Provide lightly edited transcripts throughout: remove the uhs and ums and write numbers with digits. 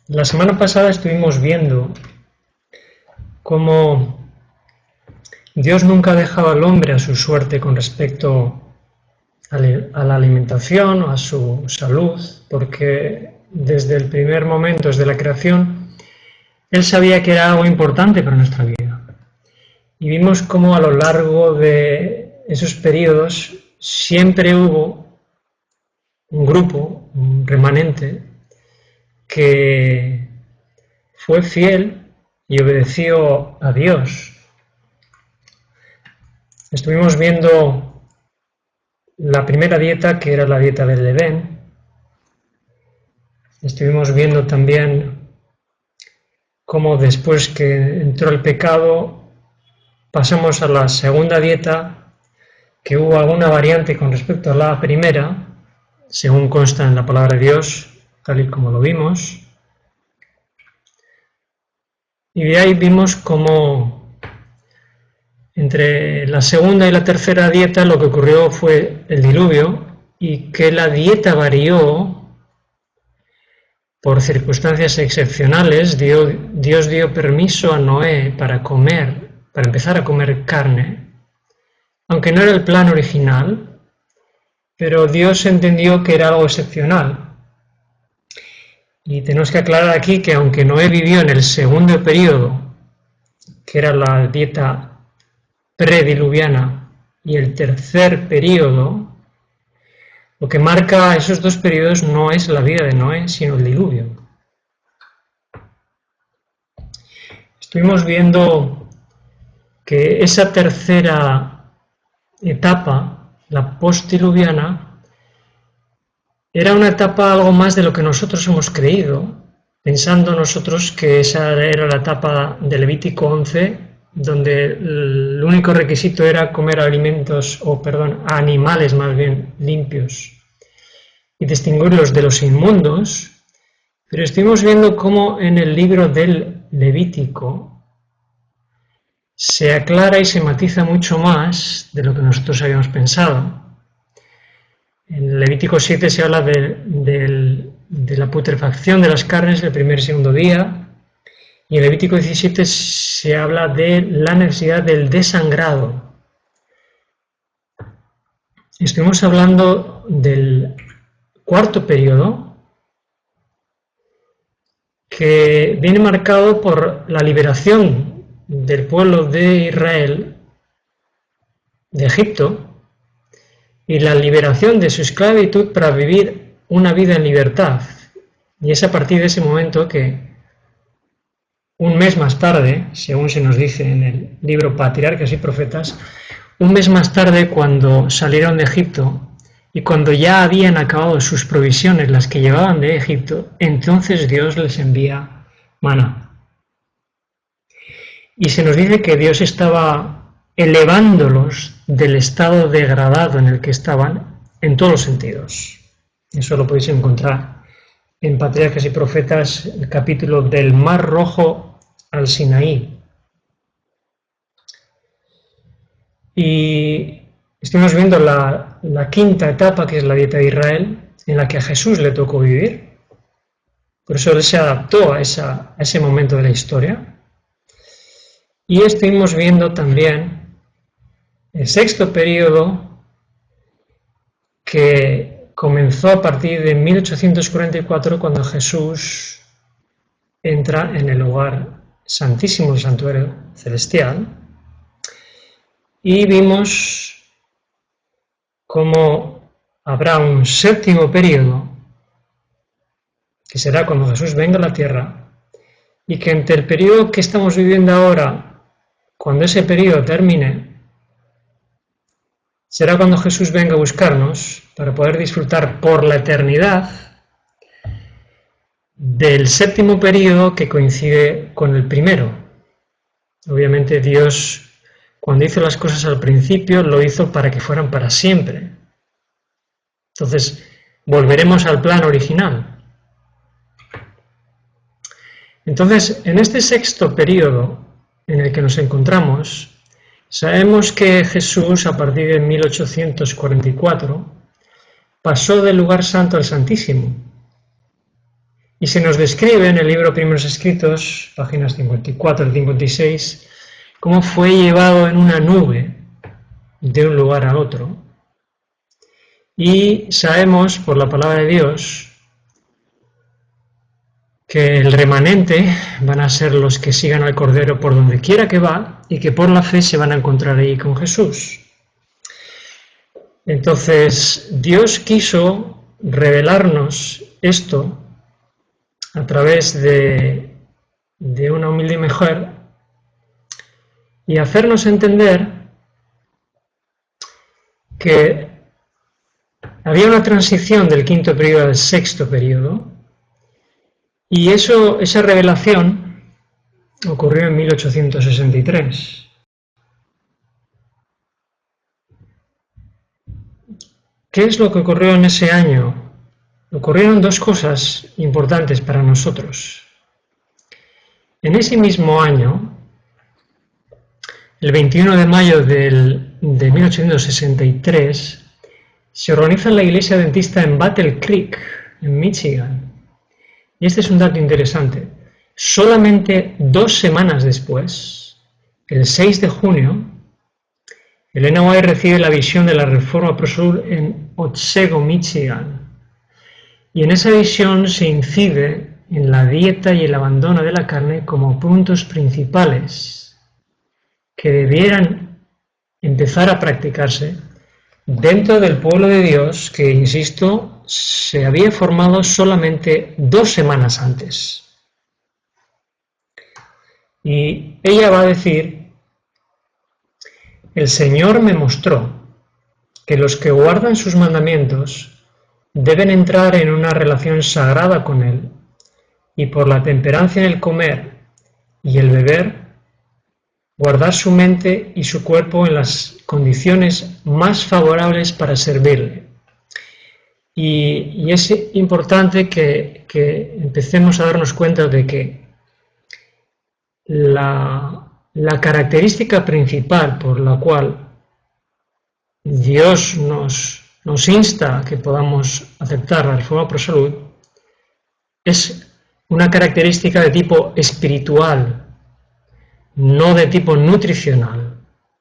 La semana pasada estuvimos viendo cómo Dios nunca dejaba al hombre a su suerte con respecto a la alimentación o a su salud, porque desde el primer momento, desde la creación, Él sabía que era algo importante para nuestra vida. Y vimos cómo a lo largo de esos periodos siempre hubo un grupo, un remanente, que fue fiel y obedeció a Dios. Estuvimos viendo la primera dieta, que era la dieta del Edén. Estuvimos viendo también cómo después que entró el pecado pasamos a la segunda dieta, que hubo alguna variante con respecto a la primera, según consta en la palabra de Dios, tal y como lo vimos. Y de ahí vimos cómo entre la segunda y la tercera dieta lo que ocurrió fue el diluvio y que la dieta varió por circunstancias excepcionales. Dios dio permiso a Noé para empezar a comer carne, aunque no era el plan original, pero Dios entendió que era algo excepcional. Y tenemos que aclarar aquí que aunque Noé vivió en el segundo periodo, que era la dieta prediluviana, y el tercer periodo, lo que marca esos dos periodos no es la vida de Noé, sino el diluvio. Estuvimos viendo que esa tercera etapa, la postdiluviana, era una etapa algo más de lo que nosotros hemos creído, pensando nosotros que esa era la etapa de Levítico 11, donde el único requisito era comer animales más bien limpios y distinguirlos de los inmundos, pero estuvimos viendo cómo en el libro del Levítico se aclara y se matiza mucho más de lo que nosotros habíamos pensado. En Levítico 7 se habla de la putrefacción de las carnes del primer y segundo día, y en Levítico 17 se habla de la necesidad del desangrado. Estuvimos hablando del cuarto periodo, que viene marcado por la liberación del pueblo de Israel de Egipto y la liberación de su esclavitud para vivir una vida en libertad. Y es a partir de ese momento que un mes más tarde, según se nos dice en el libro Patriarcas y Profetas, un mes más tarde, cuando salieron de Egipto y cuando ya habían acabado sus provisiones, las que llevaban de Egipto, entonces Dios les envía maná. Y se nos dice que Dios estaba elevándolos del estado degradado en el que estaban en todos los sentidos. Eso lo podéis encontrar en Patriarcas y Profetas, el capítulo del Mar Rojo al Sinaí. Y estuvimos viendo la quinta etapa, que es la dieta de Israel, en la que a Jesús le tocó vivir. Por eso Él se adaptó a ese momento de la historia. Y estuvimos viendo también el sexto periodo, que comenzó a partir de 1844, cuando Jesús entra en el lugar santísimo del santuario celestial, y vimos cómo habrá un séptimo periodo, que será cuando Jesús venga a la tierra, y que entre el periodo que estamos viviendo ahora, cuando ese periodo termine, será cuando Jesús venga a buscarnos para poder disfrutar por la eternidad del séptimo periodo, que coincide con el primero. Obviamente Dios, cuando hizo las cosas al principio, lo hizo para que fueran para siempre. Entonces, volveremos al plan original. Entonces, en este sexto periodo en el que nos encontramos, sabemos que Jesús, a partir de 1844, pasó del lugar santo al santísimo. Y se nos describe en el libro Primeros Escritos, páginas 54 al 56, cómo fue llevado en una nube de un lugar a otro. Y sabemos por la palabra de Dios que el remanente van a ser los que sigan al Cordero por donde quiera que va y que por la fe se van a encontrar ahí con Jesús. Entonces, Dios quiso revelarnos esto a través de una humilde mujer y hacernos entender que había una transición del quinto periodo al sexto periodo, y esa revelación ocurrió en 1863. ¿Qué es lo que ocurrió en ese año? Ocurrieron dos cosas importantes para nosotros. En ese mismo año, el 21 de mayo de 1863, se organiza la iglesia adventista en Battle Creek, en Michigan. Y este es un dato interesante. Solamente 2 semanas después, el 6 de junio, Elena White recibe la visión de la Reforma Pro Salud en Otsego, Michigan. Y en esa visión se incide en la dieta y el abandono de la carne como puntos principales que debieran empezar a practicarse dentro del pueblo de Dios que, insisto, se había formado solamente 2 semanas antes. Y ella va a decir: el Señor me mostró que los que guardan sus mandamientos deben entrar en una relación sagrada con Él, y por la temperancia en el comer y el beber, guardar su mente y su cuerpo en las condiciones más favorables para servirle. Y es importante que empecemos a darnos cuenta de que la característica principal por la cual Dios nos insta a que podamos aceptar la Reforma Pro Salud es una característica de tipo espiritual, no de tipo nutricional.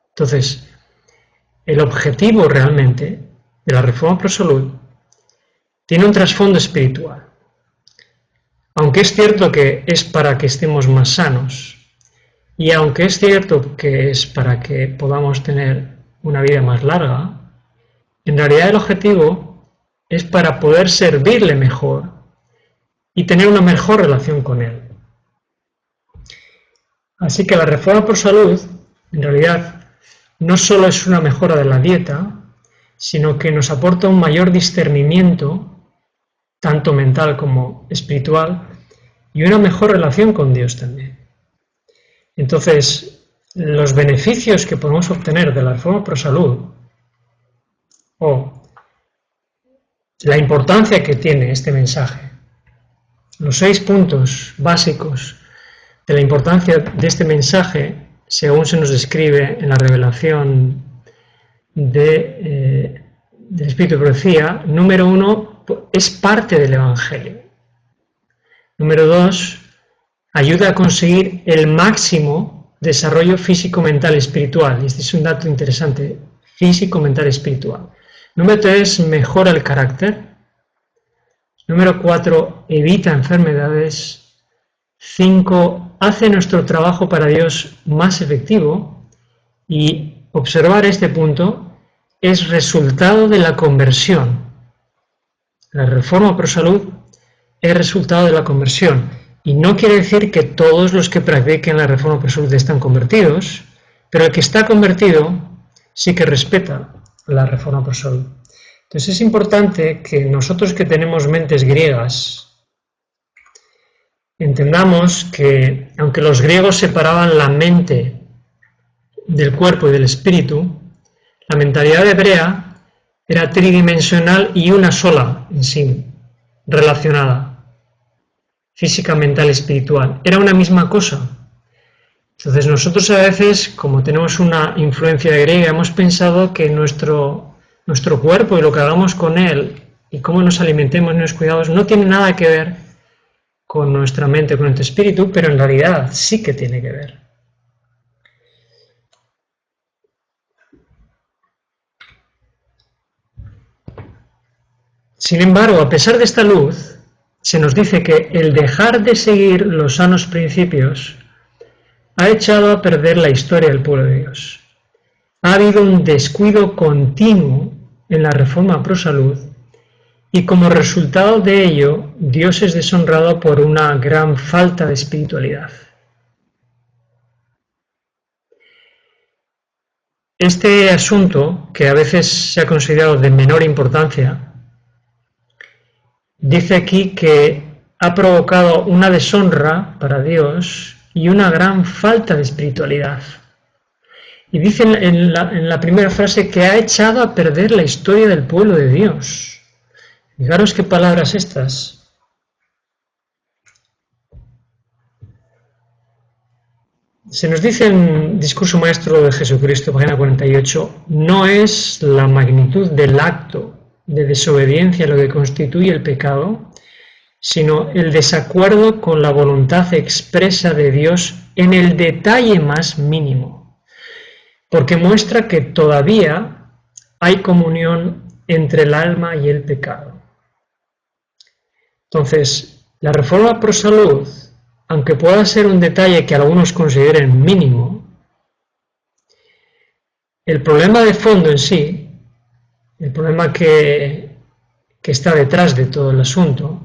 Entonces, el objetivo realmente de la Reforma Pro Salud tiene un trasfondo espiritual. Aunque es cierto que es para que estemos más sanos, y aunque es cierto que es para que podamos tener una vida más larga, en realidad el objetivo es para poder servirle mejor y tener una mejor relación con Él. Así que la Reforma Pro Salud, en realidad, no solo es una mejora de la dieta, sino que nos aporta un mayor discernimiento, tanto mental como espiritual, y una mejor relación con Dios también. Entonces, los beneficios que podemos obtener de la Reforma Pro Salud, o la importancia que tiene este mensaje, los 6 puntos básicos de la importancia de este mensaje, según se nos describe en la revelación del Espíritu de Profecía. Número 1, es parte del Evangelio. Número 2, ayuda a conseguir el máximo desarrollo físico, mental y espiritual. Este es un dato interesante: físico, mental y espiritual. Número 3, mejora el carácter. Número 4, evita enfermedades. 5, hace nuestro trabajo para Dios más efectivo. Y observar este punto es resultado de la conversión. La Reforma Pro Salud es resultado de la conversión. Y no quiere decir que todos los que practiquen la Reforma Pro Salud están convertidos, pero el que está convertido sí que respeta la Reforma Pro Salud. Entonces es importante que nosotros, que tenemos mentes griegas, entendamos que, aunque los griegos separaban la mente del cuerpo y del espíritu, la mentalidad hebrea era tridimensional y una sola en sí, relacionada, física, mental y espiritual. Era una misma cosa. Entonces nosotros a veces, como tenemos una influencia griega, hemos pensado que nuestro cuerpo y lo que hagamos con él y cómo nos alimentemos y nos cuidamos no tiene nada que ver con nuestra mente, con nuestro espíritu, pero en realidad sí que tiene que ver. Sin embargo, a pesar de esta luz, se nos dice que el dejar de seguir los sanos principios ha echado a perder la historia del pueblo de Dios. Ha habido un descuido continuo en la reforma pro salud y como resultado de ello, Dios es deshonrado por una gran falta de espiritualidad. Este asunto, que a veces se ha considerado de menor importancia, dice aquí que ha provocado una deshonra para Dios y una gran falta de espiritualidad. Y dice en la primera frase que ha echado a perder la historia del pueblo de Dios. Fijaros qué palabras estas. Se nos dice en Discurso Maestro de Jesucristo, página 48, no es la magnitud del acto de desobediencia lo que constituye el pecado, sino el desacuerdo con la voluntad expresa de Dios en el detalle más mínimo, porque muestra que todavía hay comunión entre el alma y el pecado. Entonces, la reforma pro salud, aunque pueda ser un detalle que algunos consideren mínimo, el problema de fondo en sí, el problema que está detrás de todo el asunto,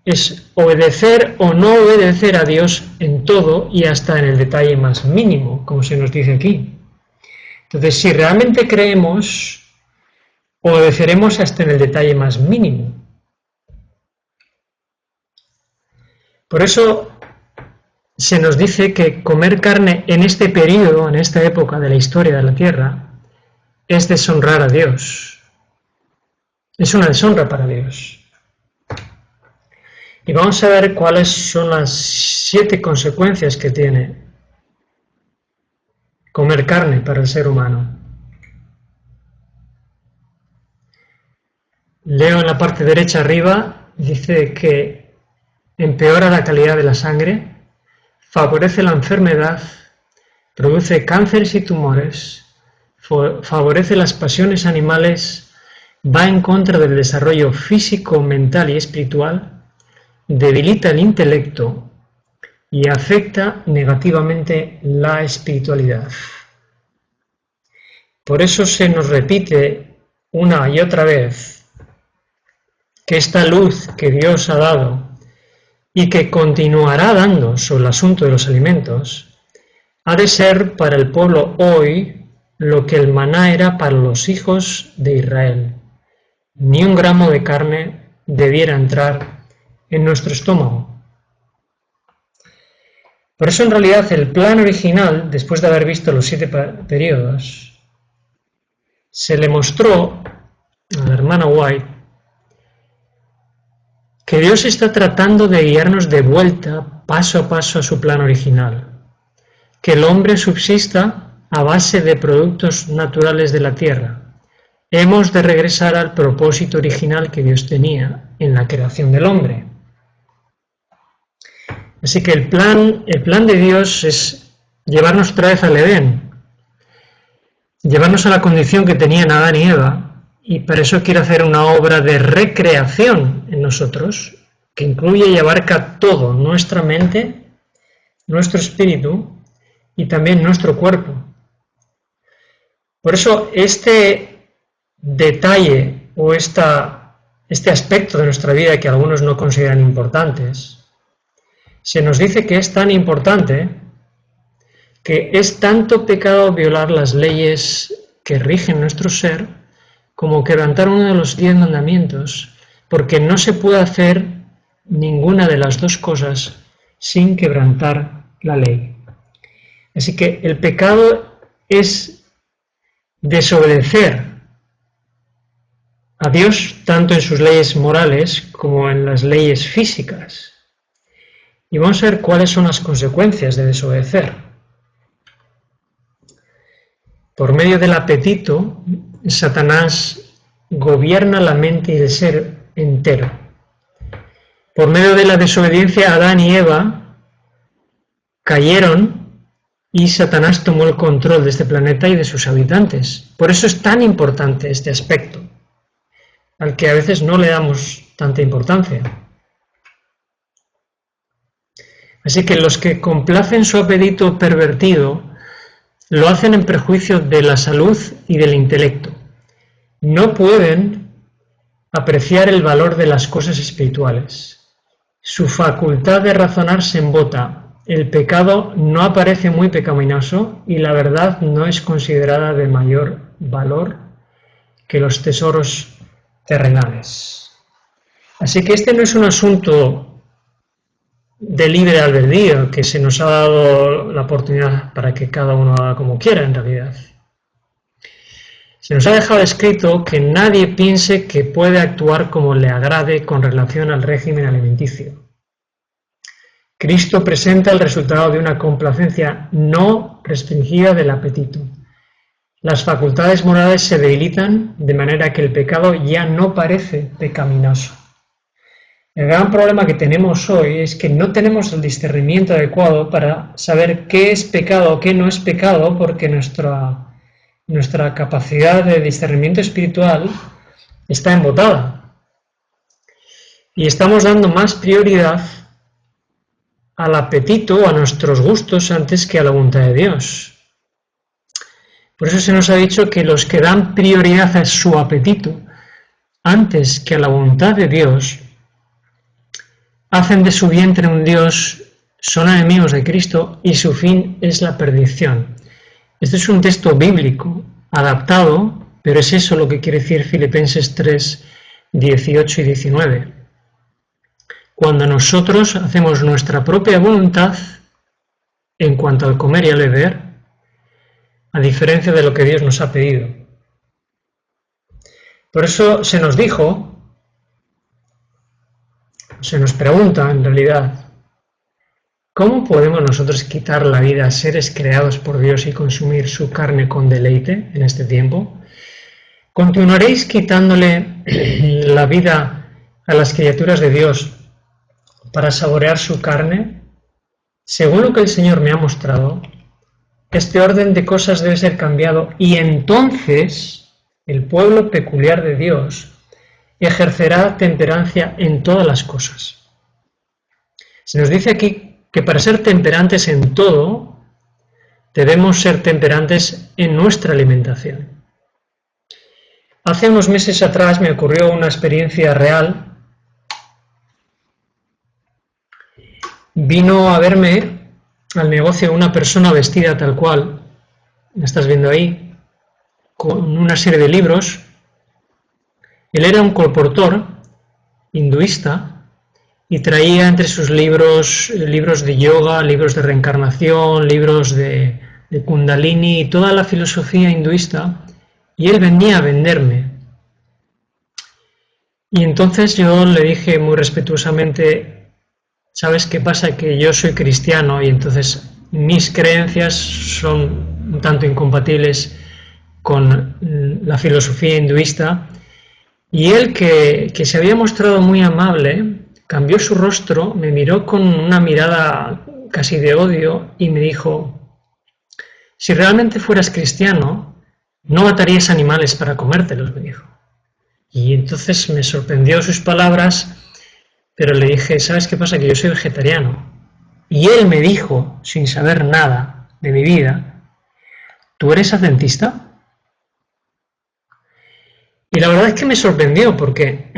es obedecer o no obedecer a Dios en todo y hasta en el detalle más mínimo, como se nos dice aquí. Entonces, si realmente creemos, obedeceremos hasta en el detalle más mínimo. Por eso se nos dice que comer carne en este periodo, en esta época de la historia de la Tierra, es deshonrar a Dios. Es una deshonra para Dios. Y vamos a ver cuáles son las 7 consecuencias que tiene comer carne para el ser humano. Leo en la parte derecha arriba, dice que empeora la calidad de la sangre, favorece la enfermedad, produce cánceres y tumores, favorece las pasiones animales, va en contra del desarrollo físico, mental y espiritual, debilita el intelecto y afecta negativamente la espiritualidad. Por eso se nos repite una y otra vez que esta luz que Dios ha dado y que continuará dando sobre el asunto de los alimentos, ha de ser para el pueblo hoy lo que el maná era para los hijos de Israel. Ni un gramo de carne debiera entrar en nuestro estómago. Por eso en realidad el plan original, después de haber visto los 7 periodos, se le mostró a la hermana White que Dios está tratando de guiarnos de vuelta paso a paso a su plan original, que el hombre subsista a base de productos naturales de la tierra. Hemos de regresar al propósito original que Dios tenía en la creación del hombre. Así que el plan de Dios es llevarnos otra vez al Edén, llevarnos a la condición que tenían Adán y Eva, y para eso quiere hacer una obra de recreación en nosotros, que incluye y abarca todo, nuestra mente, nuestro espíritu y también nuestro cuerpo. Por eso este detalle o este aspecto de nuestra vida que algunos no consideran importantes, se nos dice que es tan importante que es tanto pecado violar las leyes que rigen nuestro ser como quebrantar uno de los 10 mandamientos, porque no se puede hacer ninguna de las dos cosas sin quebrantar la ley. Así que el pecado es desobedecer a Dios tanto en sus leyes morales como en las leyes físicas. Y vamos a ver cuáles son las consecuencias de desobedecer. Por medio del apetito, Satanás gobierna la mente y el ser entero. Por medio de la desobediencia, Adán y Eva cayeron y Satanás tomó el control de este planeta y de sus habitantes. Por eso es tan importante este aspecto, al que a veces no le damos tanta importancia. Así que los que complacen su apetito pervertido lo hacen en perjuicio de la salud y del intelecto. No pueden apreciar el valor de las cosas espirituales. Su facultad de razonar se embota. El pecado no aparece muy pecaminoso y la verdad no es considerada de mayor valor que los tesoros terrenales. Así que este no es un asunto de libre albedrío, que se nos ha dado la oportunidad para que cada uno haga como quiera en realidad. Se nos ha dejado escrito que nadie piense que puede actuar como le agrade con relación al régimen alimenticio. Cristo presenta el resultado de una complacencia no restringida del apetito. Las facultades morales se debilitan de manera que el pecado ya no parece pecaminoso. El gran problema que tenemos hoy es que no tenemos el discernimiento adecuado para saber qué es pecado o qué no es pecado, porque nuestra capacidad de discernimiento espiritual está embotada. Y estamos dando más prioridad al apetito o a nuestros gustos antes que a la voluntad de Dios. Por eso se nos ha dicho que los que dan prioridad a su apetito antes que a la voluntad de Dios hacen de su vientre un Dios, son enemigos de Cristo y su fin es la perdición. Este es un texto bíblico adaptado, pero es eso lo que quiere decir Filipenses 3, 18 y 19. Cuando nosotros hacemos nuestra propia voluntad en cuanto al comer y al beber, a diferencia de lo que Dios nos ha pedido. Por eso se nos dijo, se nos pregunta en realidad, ¿cómo podemos nosotros quitar la vida a seres creados por Dios y consumir su carne con deleite en este tiempo? ¿Continuaréis quitándole la vida a las criaturas de Dios para saborear su carne? Según lo que el Señor me ha mostrado, este orden de cosas debe ser cambiado y entonces el pueblo peculiar de Dios ejercerá temperancia en todas las cosas. Se nos dice aquí que para ser temperantes en todo, debemos ser temperantes en nuestra alimentación. Hace unos meses atrás me ocurrió una experiencia real. Vino a verme al negocio una persona vestida tal cual, me estás viendo ahí, con una serie de libros. Él era un colportor hinduista y traía entre sus libros de yoga, libros de reencarnación, libros de Kundalini y toda la filosofía hinduista, y él venía a venderme. Y entonces yo le dije muy respetuosamente, ¿sabes qué pasa? Que yo soy cristiano y entonces mis creencias son un tanto incompatibles con la filosofía hinduista. Y él, que se había mostrado muy amable, cambió su rostro, me miró con una mirada casi de odio y me dijo, si realmente fueras cristiano, no matarías animales para comértelos, me dijo. Y entonces me sorprendió sus palabras, pero le dije, ¿sabes qué pasa? Que yo soy vegetariano. Y él me dijo, sin saber nada de mi vida, ¿tú eres adventista? Y la verdad es que me sorprendió porque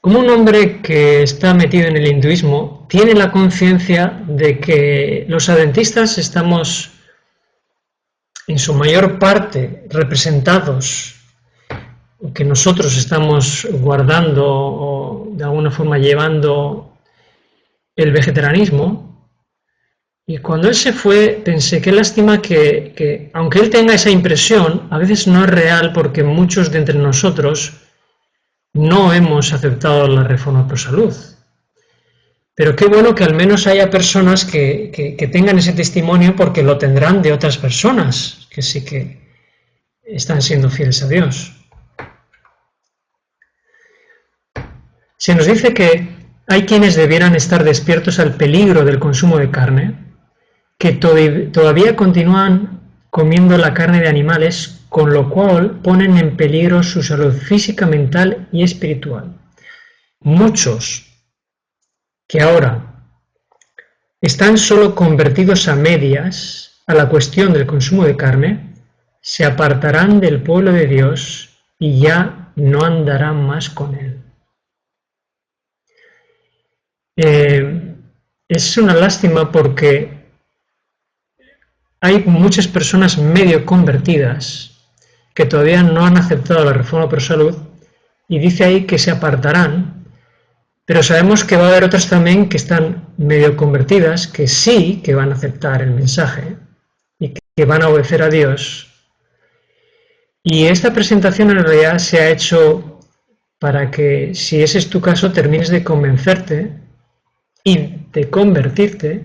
como un hombre que está metido en el hinduismo tiene la conciencia de que los adventistas estamos en su mayor parte representados, que nosotros estamos guardando o de alguna forma llevando el vegetarianismo. Y cuando él se fue, pensé, qué lástima que aunque él tenga esa impresión, a veces no es real porque muchos de entre nosotros no hemos aceptado la reforma pro salud. Pero qué bueno que al menos haya personas que tengan ese testimonio porque lo tendrán de otras personas que sí que están siendo fieles a Dios. Se nos dice que hay quienes debieran estar despiertos al peligro del consumo de carne, que todavía continúan comiendo la carne de animales, con lo cual ponen en peligro su salud física, mental y espiritual. Muchos que ahora están solo convertidos a medias a la cuestión del consumo de carne, se apartarán del pueblo de Dios y ya no andarán más con él. Es una lástima porque hay muchas personas medio convertidas que todavía no han aceptado la reforma pro salud y dice ahí que se apartarán, pero sabemos que va a haber otras también que están medio convertidas, que sí que van a aceptar el mensaje y que van a obedecer a Dios. Y esta presentación en realidad se ha hecho para que, si ese es tu caso, termines de convencerte y de convertirte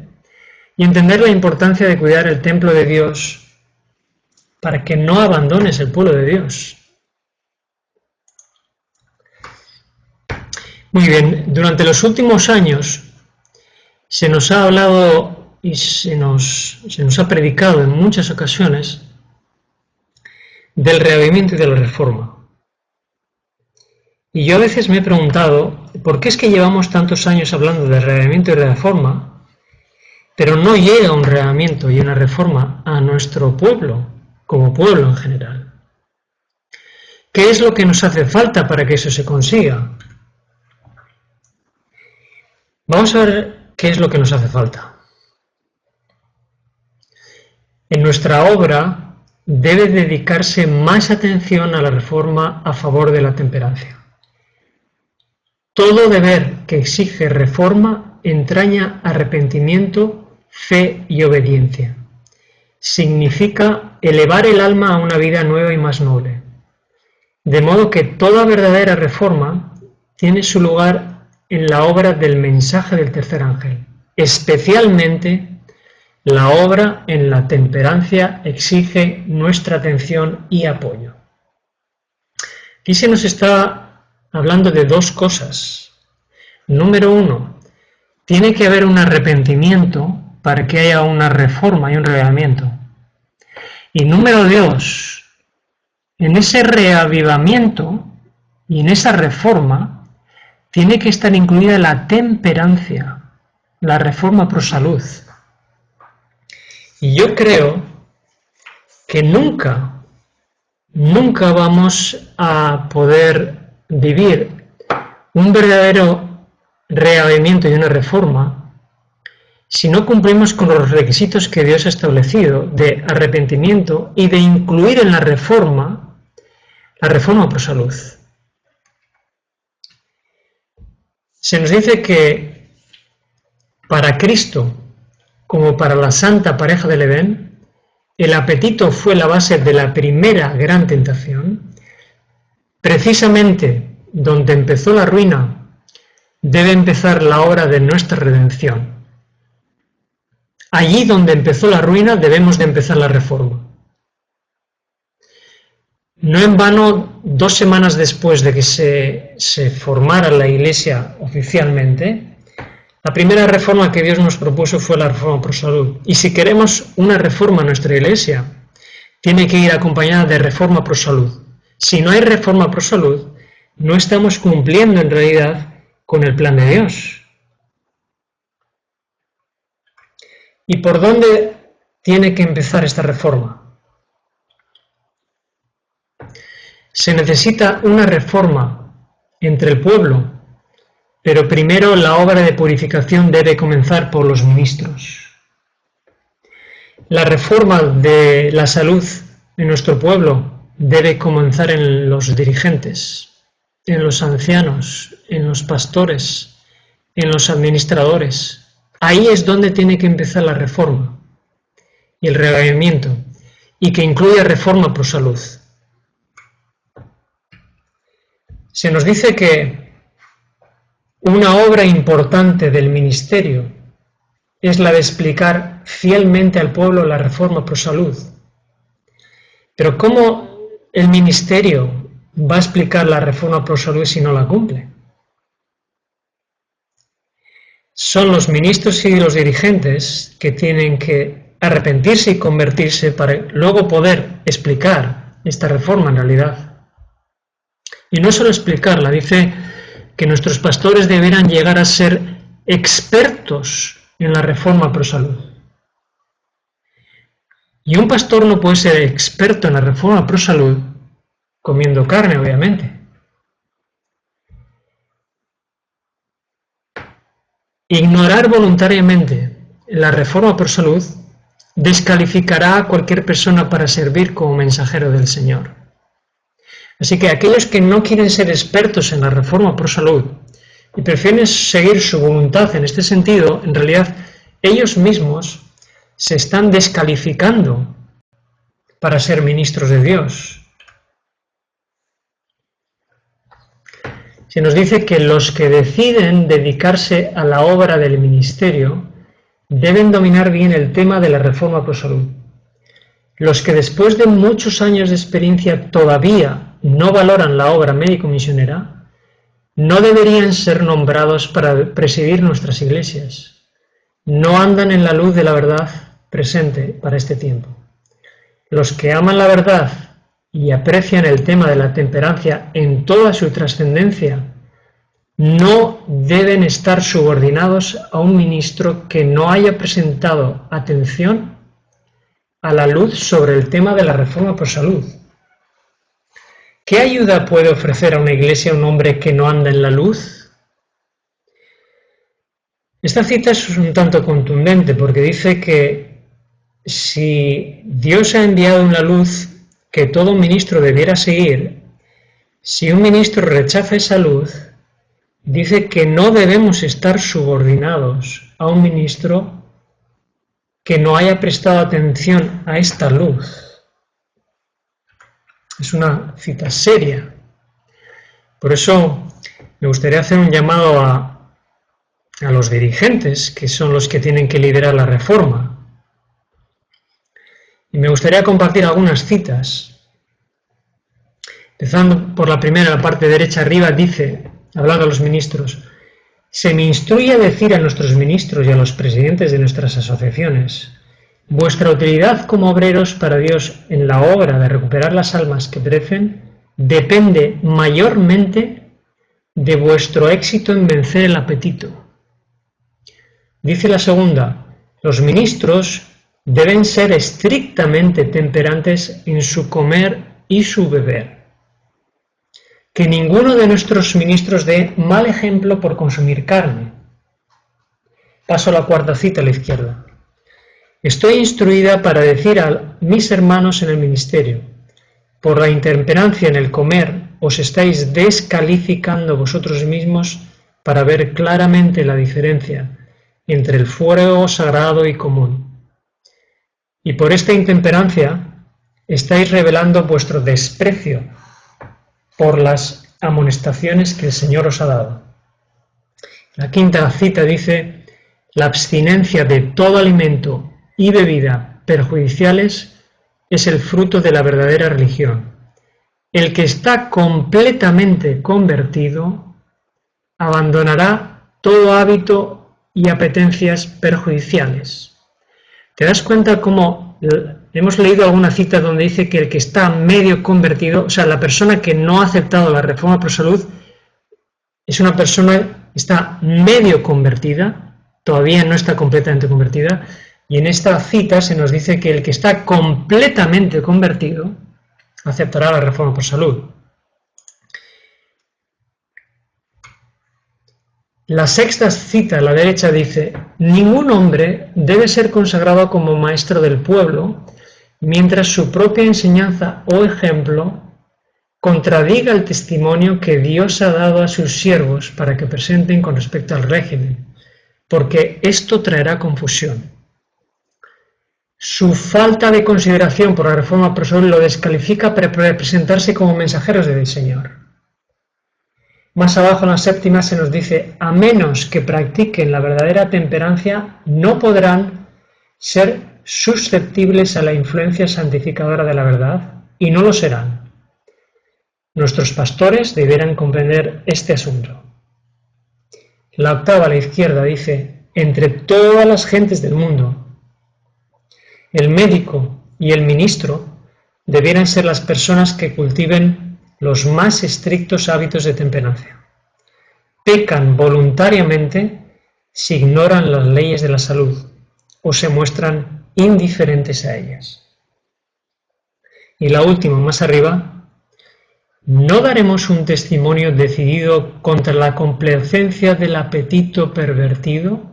y entender la importancia de cuidar el templo de Dios para que no abandones el pueblo de Dios. Muy bien, durante los últimos años se nos ha hablado y se nos ha predicado en muchas ocasiones del reavivamiento y de la reforma. Y yo a veces me he preguntado, ¿por qué es que llevamos tantos años hablando de reavivamiento y reforma, pero no llega un reavivamiento y una reforma a nuestro pueblo, como pueblo en general? ¿Qué es lo que nos hace falta para que eso se consiga? Vamos a ver qué es lo que nos hace falta. En nuestra obra debe dedicarse más atención a la reforma a favor de la temperancia. Todo deber que exige reforma entraña arrepentimiento, fe y obediencia. Significa elevar el alma a una vida nueva y más noble. De modo que toda verdadera reforma tiene su lugar en la obra del mensaje del tercer ángel. Especialmente la obra en la temperancia exige nuestra atención y apoyo. Aquí se nos está hablando de dos cosas. Número uno, tiene que haber un arrepentimiento para que haya una reforma y un reavivamiento. Y número dos, en ese reavivamiento y en esa reforma tiene que estar incluida la temperancia, la reforma pro salud. Y yo creo que nunca vamos a poder vivir un verdadero reavivamiento y una reforma si no cumplimos con los requisitos que Dios ha establecido de arrepentimiento y de incluir en la reforma pro salud. Se nos dice que para Cristo, como para la santa pareja del Edén, el apetito fue la base de la primera gran tentación. Precisamente donde empezó la ruina, debe empezar la obra de nuestra redención. Allí donde empezó la ruina, debemos de empezar la reforma. No en vano, 2 semanas después de que se formara la Iglesia oficialmente, la primera reforma que Dios nos propuso fue la reforma pro salud. Y si queremos una reforma en nuestra Iglesia, tiene que ir acompañada de reforma pro salud. Si no hay reforma pro salud, no estamos cumpliendo en realidad con el plan de Dios. ¿Y por dónde tiene que empezar esta reforma? Se necesita una reforma entre el pueblo, pero primero la obra de purificación debe comenzar por los ministros. La reforma de la salud en nuestro pueblo debe comenzar en los dirigentes, en los ancianos, en los pastores, en los administradores. Ahí es donde tiene que empezar la reforma y el reavivamiento, y que incluya reforma pro salud. Se nos dice que una obra importante del ministerio es la de explicar fielmente al pueblo la reforma pro salud. Pero ¿cómo el ministerio va a explicar la reforma pro salud si no la cumple? son los ministros y los dirigentes que tienen que arrepentirse y convertirse para luego poder explicar esta reforma en realidad. Y no solo explicarla, dice que nuestros pastores deberán llegar a ser expertos en la reforma pro salud. Y un pastor no puede ser experto en la reforma pro salud comiendo carne, obviamente. Ignorar voluntariamente la reforma pro salud descalificará a cualquier persona para servir como mensajero del Señor. Así que aquellos que no quieren ser expertos en la reforma pro salud y prefieren seguir su voluntad en este sentido, en realidad ellos mismos se están descalificando para ser ministros de Dios. Se nos dice que los que deciden dedicarse a la obra del ministerio deben dominar bien el tema de la reforma pro salud. Los que después de muchos años de experiencia todavía no valoran la obra médico-misionera no deberían ser nombrados para presidir nuestras iglesias. No andan en la luz de la verdad presente para este tiempo. Los que aman la verdad y aprecian el tema de la temperancia en toda su trascendencia no deben estar subordinados a un ministro que no haya presentado atención a la luz sobre el tema de la reforma pro salud. ¿Qué ayuda puede ofrecer a una iglesia un hombre que no anda en la luz? Esta cita es un tanto contundente porque dice que si Dios ha enviado una luz que todo ministro debiera seguir, si un ministro rechaza esa luz, dice que no debemos estar subordinados a un ministro que no haya prestado atención a esta luz. Es una cita seria. Por eso me gustaría hacer un llamado a los dirigentes, que son los que tienen que liderar la reforma. Y me gustaría compartir algunas citas. Empezando por la primera, la parte derecha arriba, dice, hablando a los ministros, se me instruye a decir a nuestros ministros y a los presidentes de nuestras asociaciones, vuestra utilidad como obreros para Dios en la obra de recuperar las almas que perecen depende mayormente de vuestro éxito en vencer el apetito. Dice la segunda, los ministros deben ser estrictamente temperantes en su comer y su beber. Que ninguno de nuestros ministros dé mal ejemplo por consumir carne. Paso a la cuarta cita a la izquierda. Estoy instruida para decir a mis hermanos en el ministerio, por la intemperancia en el comer os estáis descalificando vosotros mismos para ver claramente la diferencia entre el fuego sagrado y común. Y por esta intemperancia estáis revelando vuestro desprecio por las amonestaciones que el Señor os ha dado. La quinta cita dice, la abstinencia de todo alimento y bebida perjudiciales es el fruto de la verdadera religión. El que está completamente convertido abandonará todo hábito y apetencias perjudiciales. ¿Te das cuenta cómo hemos leído alguna cita donde dice que el que está medio convertido, o sea, la persona que no ha aceptado la reforma pro salud, es una persona que está medio convertida, todavía no está completamente convertida, y en esta cita se nos dice que el que está completamente convertido aceptará la reforma pro salud. La sexta cita a la derecha dice, ningún hombre debe ser consagrado como maestro del pueblo mientras su propia enseñanza o ejemplo contradiga el testimonio que Dios ha dado a sus siervos para que presenten con respecto al régimen, porque esto traerá confusión. Su falta de consideración por la reforma pro salud lo descalifica para presentarse como mensajeros del Señor. Más abajo en la séptima se nos dice, a menos que practiquen la verdadera temperancia, no podrán ser susceptibles a la influencia santificadora de la verdad, y no lo serán. Nuestros pastores deberán comprender este asunto. La octava a la izquierda dice, entre todas las gentes del mundo, el médico y el ministro debieran ser las personas que cultiven los más estrictos hábitos de temperancia. Pecan voluntariamente si ignoran las leyes de la salud o se muestran indiferentes a ellas. Y la última, más arriba, ¿no daremos un testimonio decidido contra la complacencia del apetito pervertido?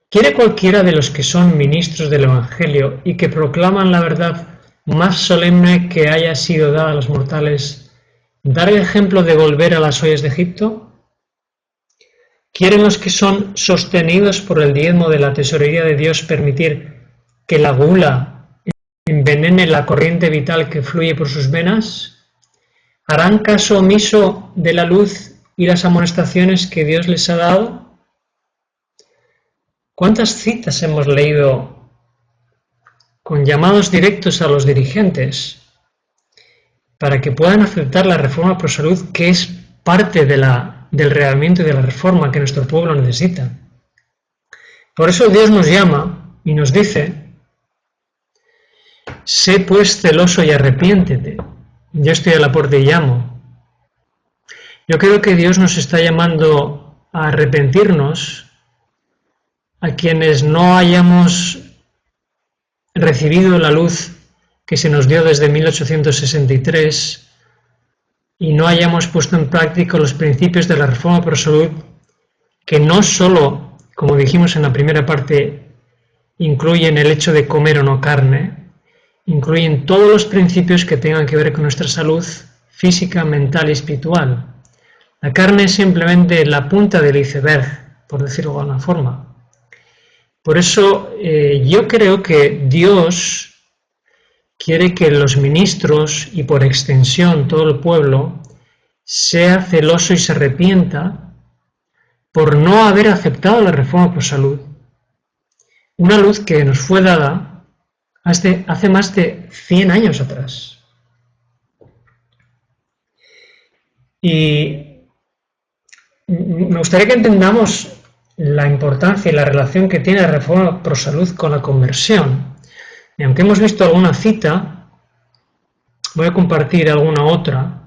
¿Quiere cualquiera de los que son ministros del Evangelio y que proclaman la verdad más solemne que haya sido dada a los mortales dar el ejemplo de volver a las ollas de Egipto? ¿Quieren los que son sostenidos por el diezmo de la tesorería de Dios permitir que la gula envenene la corriente vital que fluye por sus venas? ¿Harán caso omiso de la luz y las amonestaciones que Dios les ha dado? ¿Cuántas citas hemos leído con llamados directos a los dirigentes para que puedan aceptar la reforma pro salud, que es parte del realmente de la reforma que nuestro pueblo necesita? Por eso Dios nos llama y nos dice: sé pues celoso y arrepiéntete. Yo estoy a la puerta y llamo. Yo creo que Dios nos está llamando a arrepentirnos a quienes no hayamos recibido la luz que se nos dio desde 1863 y no hayamos puesto en práctica los principios de la reforma pro salud, que no solo, como dijimos en la primera parte, incluyen el hecho de comer o no carne, incluyen todos los principios que tengan que ver con nuestra salud física, mental y espiritual. La carne es simplemente la punta del iceberg, por decirlo de alguna forma. Por eso yo creo que Dios quiere que los ministros y por extensión todo el pueblo sea celoso y se arrepienta por no haber aceptado la reforma pro salud. Una luz que nos fue dada hace más de 100 años atrás. Y me gustaría que entendamos la importancia y la relación que tiene la reforma pro salud con la conversión. Y aunque hemos visto alguna cita, voy a compartir alguna otra.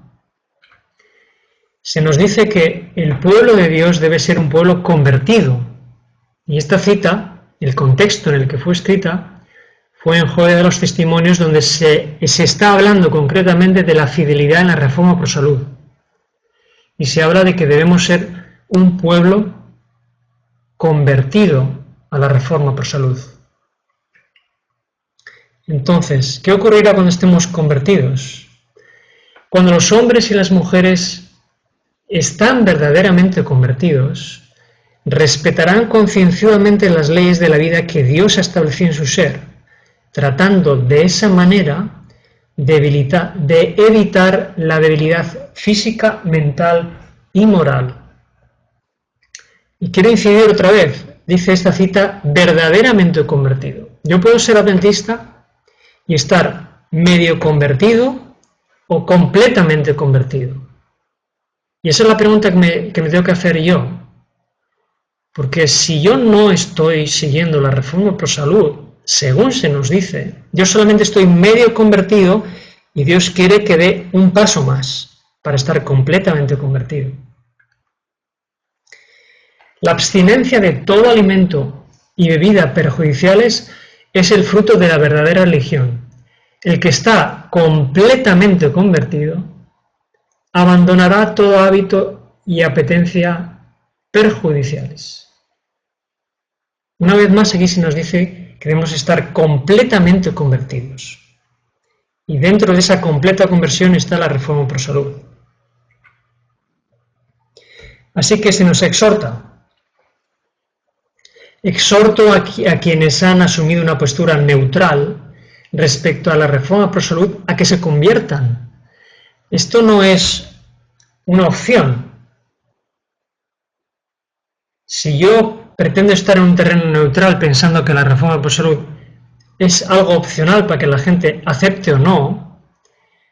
Se nos dice que el pueblo de Dios debe ser un pueblo convertido. Y esta cita, el contexto en el que fue escrita, fue en Joya de los Testimonios, donde se está hablando concretamente de la fidelidad en la reforma pro salud. Y se habla de que debemos ser un pueblo convertido a la reforma pro salud. Entonces, ¿qué ocurrirá cuando estemos convertidos? Cuando los hombres y las mujeres están verdaderamente convertidos, respetarán concienciadamente las leyes de la vida que Dios ha establecido en su ser, tratando de esa manera de evitar la debilidad física, mental y moral. Y quiero incidir otra vez, dice esta cita, verdaderamente convertido. Yo puedo ser adventista y estar medio convertido o completamente convertido. Y esa es la pregunta que me tengo que hacer yo. Porque si yo no estoy siguiendo la reforma pro salud, según se nos dice, yo solamente estoy medio convertido y Dios quiere que dé un paso más para estar completamente convertido. La abstinencia de todo alimento y bebida perjudiciales es el fruto de la verdadera religión. El que está completamente convertido abandonará todo hábito y apetencia perjudiciales. Una vez más, aquí se nos dice que debemos estar completamente convertidos. Y dentro de esa completa conversión está la reforma pro salud. Así que se nos exhorta. Exhorto a quienes han asumido una postura neutral respecto a la reforma pro salud a que se conviertan. Esto no es una opción. Si yo pretendo estar en un terreno neutral pensando que la reforma pro salud es algo opcional para que la gente acepte o no,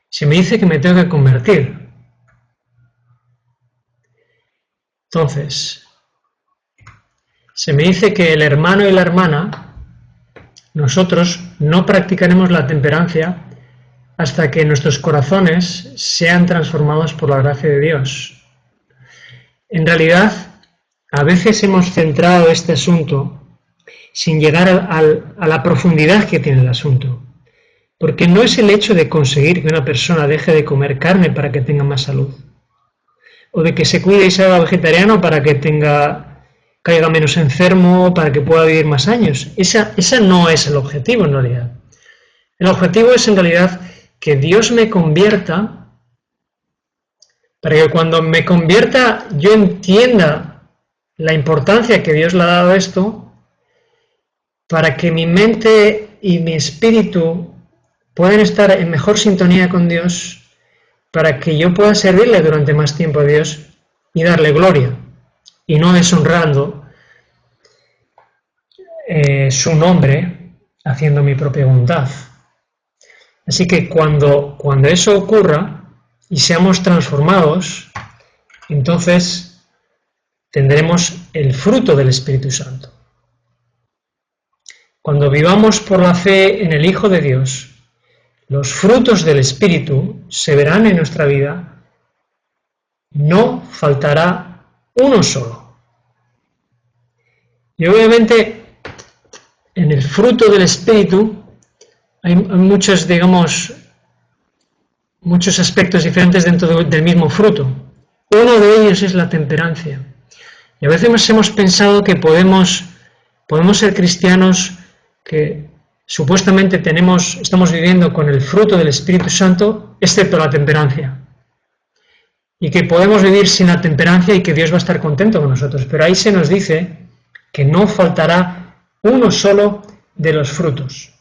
se me dice que me tengo que convertir. Entonces, se me dice que el hermano y la hermana, nosotros no practicaremos la temperancia hasta que nuestros corazones sean transformados por la gracia de Dios. En realidad, a veces hemos centrado este asunto sin llegar a la profundidad que tiene el asunto. Porque no es el hecho de conseguir que una persona deje de comer carne para que tenga más salud, o de que se cuide y se haga vegetariano para que caiga menos enfermo, para que pueda vivir más años. Esa no es el objetivo en realidad. El objetivo es en realidad que Dios me convierta, para que cuando me convierta yo entienda la importancia que Dios le ha dado a esto, para que mi mente y mi espíritu puedan estar en mejor sintonía con Dios, para que yo pueda servirle durante más tiempo a Dios y darle gloria, y no deshonrando su nombre, haciendo mi propia voluntad. Así que cuando eso ocurra y seamos transformados, entonces tendremos el fruto del Espíritu Santo. Cuando vivamos por la fe en el Hijo de Dios, los frutos del Espíritu se verán en nuestra vida, no faltará uno solo. Y obviamente en el fruto del Espíritu hay muchos, muchos aspectos diferentes dentro del mismo fruto. Uno de ellos es la temperancia. Y a veces hemos pensado que podemos ser cristianos que supuestamente estamos viviendo con el fruto del Espíritu Santo, excepto la temperancia. Y que podemos vivir sin la temperancia y que Dios va a estar contento con nosotros. Pero ahí se nos dice que no faltará uno solo de los frutos.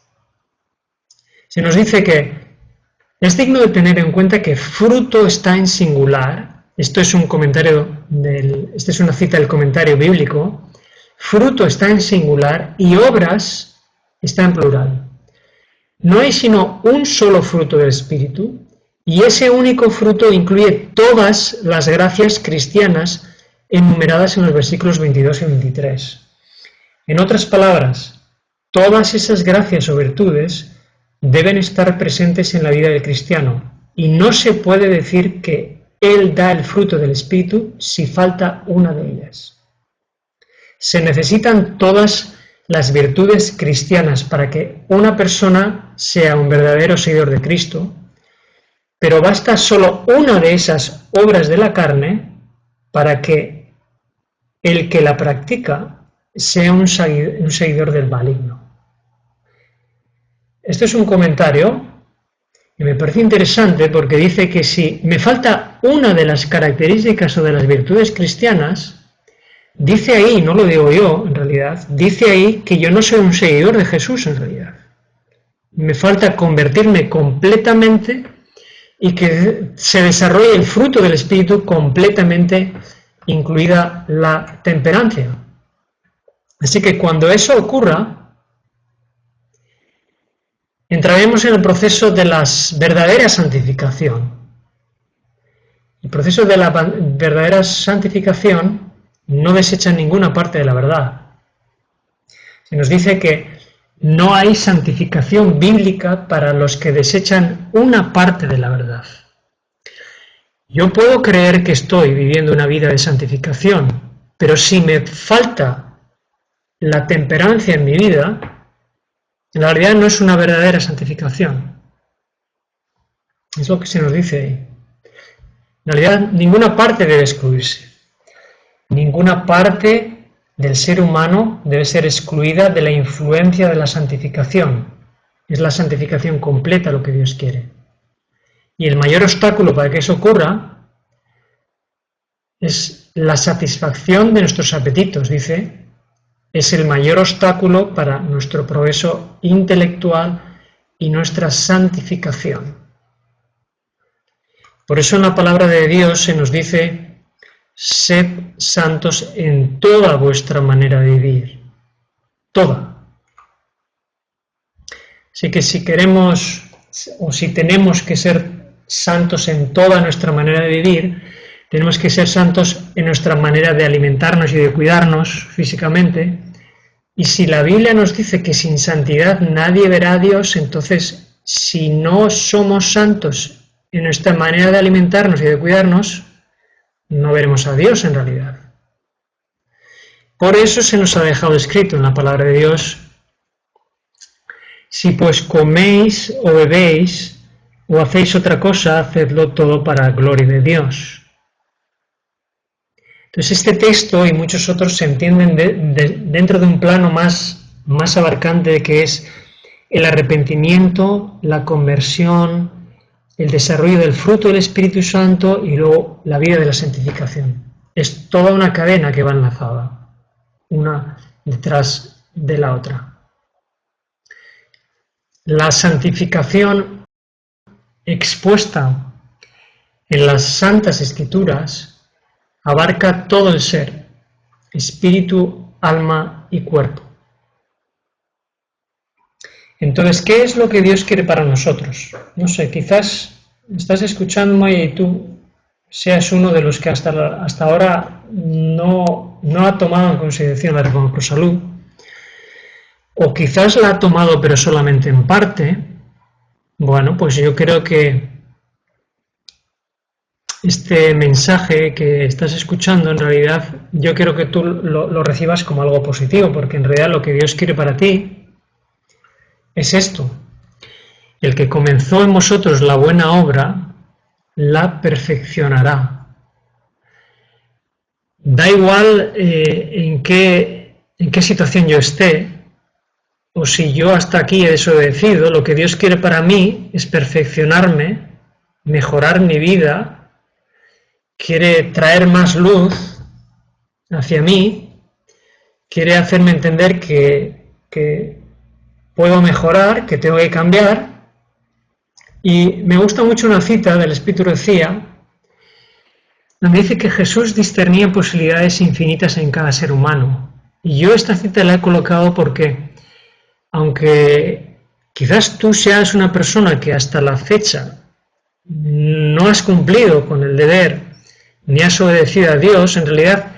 Se nos dice que es digno de tener en cuenta que fruto está en singular. Esto es esta es una cita del comentario bíblico. Fruto está en singular y obras está en plural. No hay sino un solo fruto del Espíritu, y ese único fruto incluye todas las gracias cristianas enumeradas en los versículos 22 y 23. En otras palabras, todas esas gracias o virtudes deben estar presentes en la vida del cristiano, y no se puede decir que él da el fruto del Espíritu si falta una de ellas. Se necesitan todas las virtudes cristianas para que una persona sea un verdadero seguidor de Cristo, pero basta solo una de esas obras de la carne para que el que la practica sea un seguidor del maligno. Esto es un comentario que me parece interesante porque dice que si me falta una de las características o de las virtudes cristianas, dice ahí, no lo digo yo en realidad, dice ahí que yo no soy un seguidor de Jesús en realidad. Me falta convertirme completamente y que se desarrolle el fruto del Espíritu completamente, incluida la temperancia. Así que cuando eso ocurra, entraremos en el proceso de la verdadera santificación. El proceso de la verdadera santificación no desecha ninguna parte de la verdad. Se nos dice que no hay santificación bíblica para los que desechan una parte de la verdad. Yo puedo creer que estoy viviendo una vida de santificación, pero si me falta la temperancia en mi vida, en realidad no es una verdadera santificación. Es lo que se nos dice ahí. En realidad ninguna parte debe excluirse. Ninguna parte del ser humano debe ser excluida de la influencia de la santificación. Es la santificación completa lo que Dios quiere. Y el mayor obstáculo para que eso ocurra es la satisfacción de nuestros apetitos, dice. Es el mayor obstáculo para nuestro progreso intelectual y nuestra santificación. Por eso en la palabra de Dios se nos dice: sed santos en toda vuestra manera de vivir. Toda. Así que si queremos o si tenemos que ser santos en toda nuestra manera de vivir, tenemos que ser santos en nuestra manera de alimentarnos y de cuidarnos físicamente. Y si la Biblia nos dice que sin santidad nadie verá a Dios, entonces si no somos santos en nuestra manera de alimentarnos y de cuidarnos, no veremos a Dios en realidad. Por eso se nos ha dejado escrito en la palabra de Dios: si pues coméis o bebéis o hacéis otra cosa, hacedlo todo para gloria de Dios. Entonces este texto y muchos otros se entienden dentro de un plano más abarcante, que es el arrepentimiento, la conversión, el desarrollo del fruto del Espíritu Santo y luego la vida de la santificación. Es toda una cadena que va enlazada, una detrás de la otra. La santificación expuesta en las Santas Escrituras abarca todo el ser, espíritu, alma y cuerpo. Entonces, ¿qué es lo que Dios quiere para nosotros? No sé, quizás estás escuchándome y tú seas uno de los que hasta ahora no ha tomado en consideración la Reforma por Salud, o quizás la ha tomado pero solamente en parte. Bueno, pues yo creo que este mensaje que estás escuchando, en realidad, yo quiero que tú lo recibas como algo positivo, porque en realidad lo que Dios quiere para ti es esto: el que comenzó en vosotros la buena obra, la perfeccionará. Da igual en qué situación yo esté, o si yo hasta aquí he desobedecido, lo que Dios quiere para mí es perfeccionarme, mejorar mi vida, quiere traer más luz hacia mí, quiere hacerme entender que puedo mejorar, que tengo que cambiar. Y me gusta mucho una cita del Espíritu de Cía, donde dice que Jesús discernía posibilidades infinitas en cada ser humano. Y yo esta cita la he colocado porque, aunque quizás tú seas una persona que hasta la fecha no has cumplido con el deber ni has obedecido a Dios, en realidad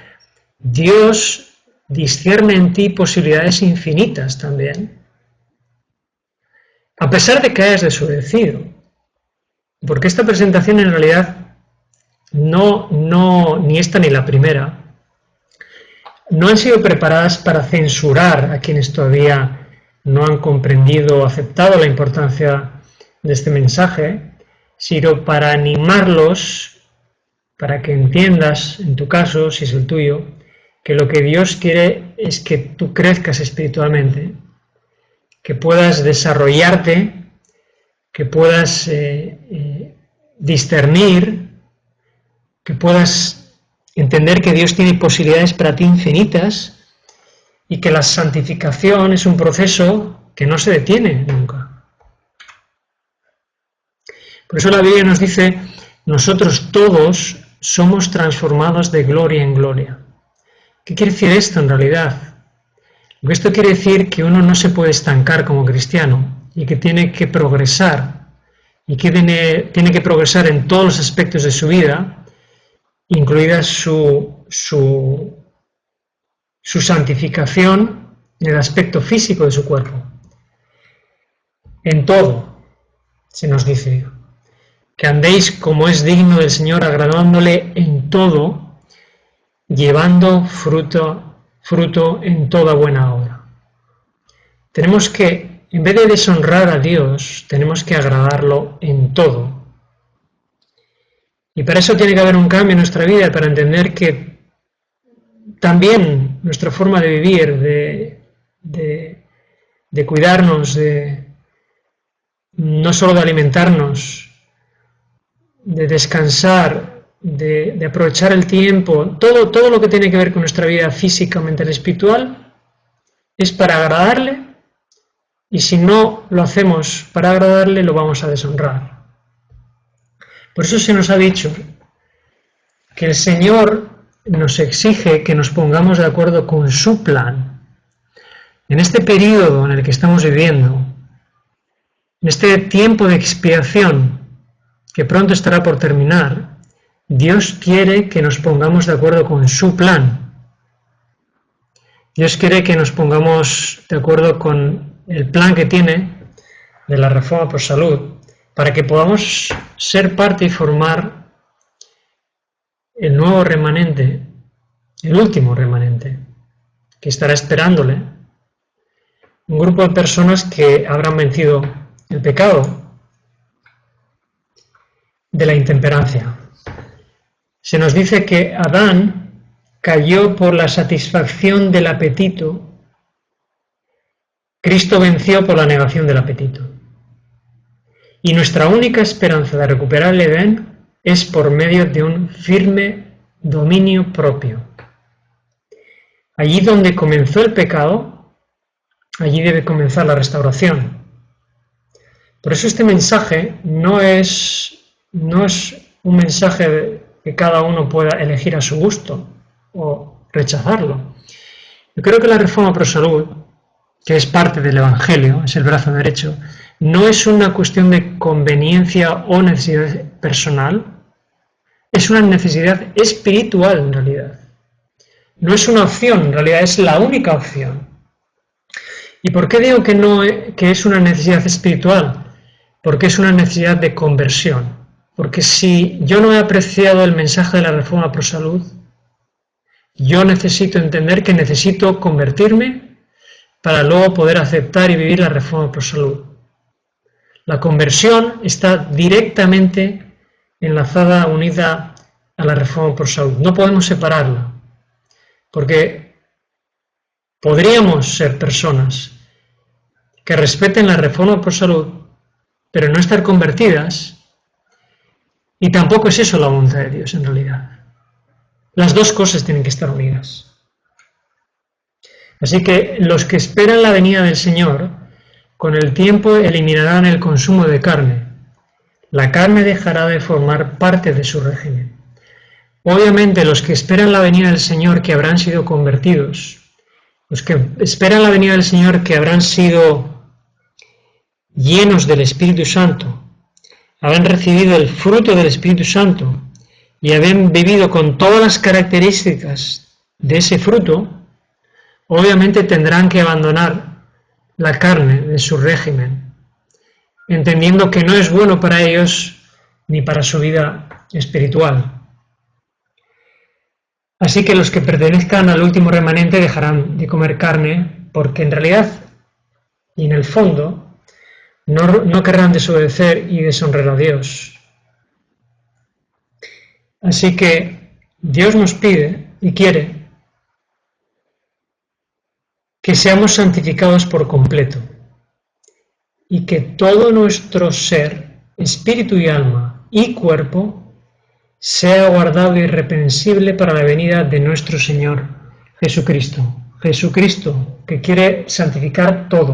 Dios discierne en ti posibilidades infinitas también, a pesar de que hayas desobedecido. Porque esta presentación en realidad ni esta ni la primera, no han sido preparadas para censurar a quienes todavía no han comprendido o aceptado la importancia de este mensaje, sino para animarlos, para que entiendas, en tu caso, si es el tuyo, que lo que Dios quiere es que tú crezcas espiritualmente, que puedas desarrollarte, que puedas discernir, que puedas entender que Dios tiene posibilidades para ti infinitas y que la santificación es un proceso que no se detiene nunca. Por eso la Biblia nos dice: nosotros todos somos transformados de gloria en gloria. ¿Qué quiere decir esto en realidad? Esto quiere decir que uno no se puede estancar como cristiano y que tiene que progresar, y que tiene que progresar en todos los aspectos de su vida, incluida su santificación en el aspecto físico de su cuerpo. En todo, se nos dice, que andéis como es digno del Señor, agradándole en todo, llevando fruto en toda buena obra. Tenemos que, en vez de deshonrar a Dios, tenemos que agradarlo en todo. Y para eso tiene que haber un cambio en nuestra vida, para entender que también nuestra forma de vivir, de cuidarnos, no solo de alimentarnos, de descansar, de aprovechar el tiempo, todo lo que tiene que ver con nuestra vida física, mental y espiritual, es para agradarle, y si no lo hacemos para agradarle, lo vamos a deshonrar. Por eso se nos ha dicho que el Señor nos exige que nos pongamos de acuerdo con su plan. En este periodo en el que estamos viviendo, en este tiempo de expiación que pronto estará por terminar, Dios quiere que nos pongamos de acuerdo con su plan. Dios quiere que nos pongamos de acuerdo con el plan que tiene de la reforma por salud, para que podamos ser parte y formar el nuevo remanente, el último remanente, que estará esperándole. Un grupo de personas que habrán vencido el pecado de la intemperancia. Se nos dice que Adán cayó por la satisfacción del apetito. Cristo venció por la negación del apetito. Y nuestra única esperanza de recuperar el Edén es por medio de un firme dominio propio. Allí donde comenzó el pecado, allí debe comenzar la restauración. Por eso este mensaje no es un mensaje que cada uno pueda elegir a su gusto o rechazarlo. Yo creo que la reforma pro salud, que es parte del Evangelio, es el brazo derecho, no es una cuestión de conveniencia o necesidad personal, es una necesidad espiritual en realidad. No es una opción, en realidad es la única opción. ¿Y por qué digo que es una necesidad espiritual? Porque es una necesidad de conversión. Porque si yo no he apreciado el mensaje de la reforma pro salud, yo necesito entender que necesito convertirme para luego poder aceptar y vivir la reforma pro salud. La conversión está directamente enlazada, unida a la reforma pro salud. No podemos separarla, porque podríamos ser personas que respeten la reforma pro salud, pero no estar convertidas, y tampoco es eso la voluntad de Dios en realidad. Las dos cosas tienen que estar unidas. Así que los que esperan la venida del Señor, con el tiempo eliminarán el consumo de carne. La carne dejará de formar parte de su régimen. Obviamente los que esperan la venida del Señor, que habrán sido convertidos, los que esperan la venida del Señor, que habrán sido llenos del Espíritu Santo, habrán recibido el fruto del Espíritu Santo y habrán vivido con todas las características de ese fruto, obviamente tendrán que abandonar la carne de su régimen, entendiendo que no es bueno para ellos ni para su vida espiritual. Así que los que pertenezcan al último remanente dejarán de comer carne, porque en realidad y en el fondo no querrán desobedecer y deshonrar a Dios. Así que Dios nos pide y quiere que seamos santificados por completo y que todo nuestro ser, espíritu y alma y cuerpo sea guardado irreprensible para la venida de nuestro Señor Jesucristo. Jesucristo, que quiere santificar todo.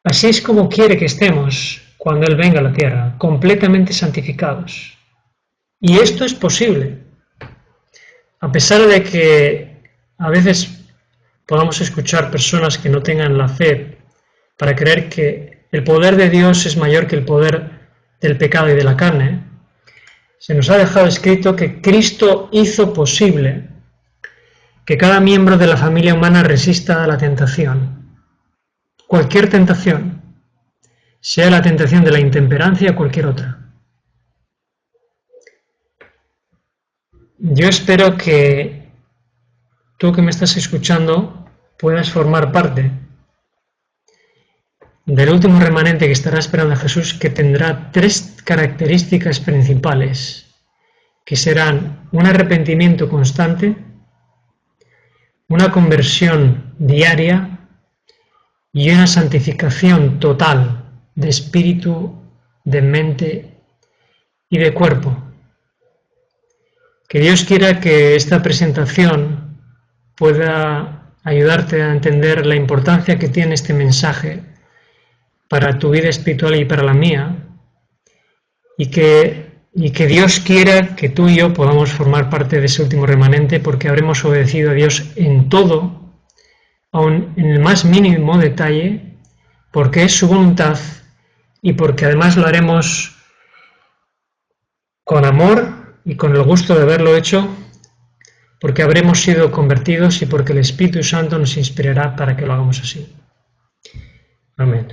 Así es como quiere que estemos cuando Él venga a la tierra, completamente santificados. Y esto es posible, a pesar de que a veces podamos escuchar personas que no tengan la fe para creer que el poder de Dios es mayor que el poder del pecado y de la carne. Se nos ha dejado escrito que Cristo hizo posible que cada miembro de la familia humana resista a la tentación. Cualquier tentación, sea la tentación de la intemperancia o cualquier otra. Yo espero que tú que me estás escuchando puedas formar parte del último remanente que estará esperando a Jesús, que tendrá 3 características principales, que serán un arrepentimiento constante, una conversión diaria y una santificación total de espíritu, de mente y de cuerpo. Que Dios quiera que esta presentación pueda ayudarte a entender la importancia que tiene este mensaje para tu vida espiritual y para la mía, y que Dios quiera que tú y yo podamos formar parte de ese último remanente, porque habremos obedecido a Dios en todo, aun en el más mínimo detalle, porque es su voluntad y porque además lo haremos con amor y con el gusto de haberlo hecho, porque habremos sido convertidos y porque el Espíritu Santo nos inspirará para que lo hagamos así. Amén.